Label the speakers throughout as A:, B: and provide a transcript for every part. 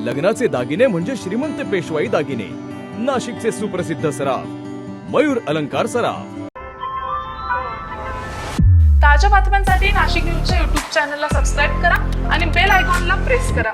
A: लग्नाचे दागिने म्हणजे श्रीमंत पेशवाई दागिने, नाशिकचे सुप्रसिद्ध सराफ मयूर अलंकार सराफ।
B: ताज्या बातम्यांसाठी नाशिक न्यूजच्या YouTube चॅनलला सबस्क्राईब करा आणि बेल आयकॉनला प्रेस करा।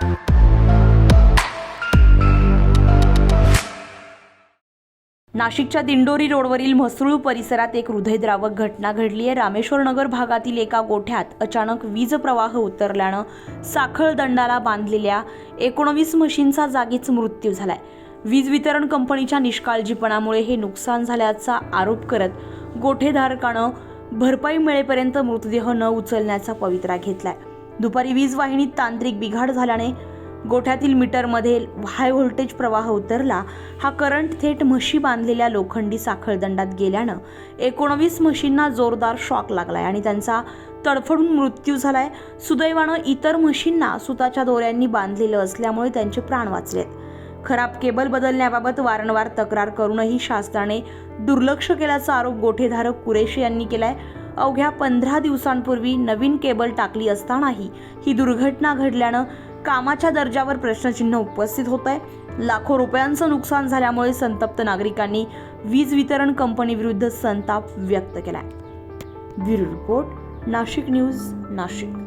C: नाशिकच्या दिंडोरी रोडवरील म्हसरूळ परिसरात एक हृदयद्रावक घटना घडली आहे। रामेश्वर नगर भागातील एका गोठ्यात अचानक वीज प्रवाह उतरल्यानं साखळ दंडाला बांधलेल्या 19 म्हशींचा जागीच मृत्यू झालाय। वीज वितरण कंपनीच्या निष्काळजीपणामुळे हे नुकसान झाल्याचा आरोप करत गोठेधारकानं भरपाई मिळेपर्यंत मृतदेह न उचलण्याचा पवित्रा घेतलाय। दुपारी वीज वाहिनीत तांत्रिक बिघाड झाल्याने गोठ्यातील मीटरमध्ये हाय व्होल्टेज प्रवाह उतरला। हा करंट थेट म्हशी बांधलेल्या लोखंडी साखळदंडात गेल्यानं 19 म्हशींना जोरदार शॉक लागलाय आणि त्यांचा तडफडून मृत्यू झालाय। सुदैवानं इतर म्हशींना सुताच्या दोऱ्यांनी बांधलेलं असल्यामुळे त्यांचे प्राण वाचलेत। खराब केबल बदलण्याबाबत वारंवार तक्रार करूनही शासनाने दुर्लक्ष केल्याचा आरोप गोठेधारक कुरेशी यांनी केलाय। अवघ्या 15 दिवसांपूर्वी नवीन केबल टाकली असतानाही ही दुर्घटना घडल्यानं कामाच्या दर्जावर प्रश्नचिन्ह उपस्थित होत आहे। लाखो रुपयांचं नुकसान झाल्यामुळे संतप्त नागरिकांनी वीज वितरण कंपनी विरुद्ध संताप व्यक्त केलाय। Bureau report, Nashik news, Nashik.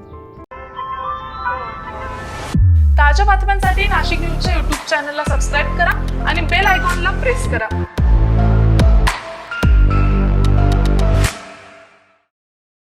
B: ताज्या बातम्यांसाठी नाशिक न्यूजच्या YouTube चॅनलला सबस्क्राईब करा आणि बेल आयकॉनला प्रेस करा।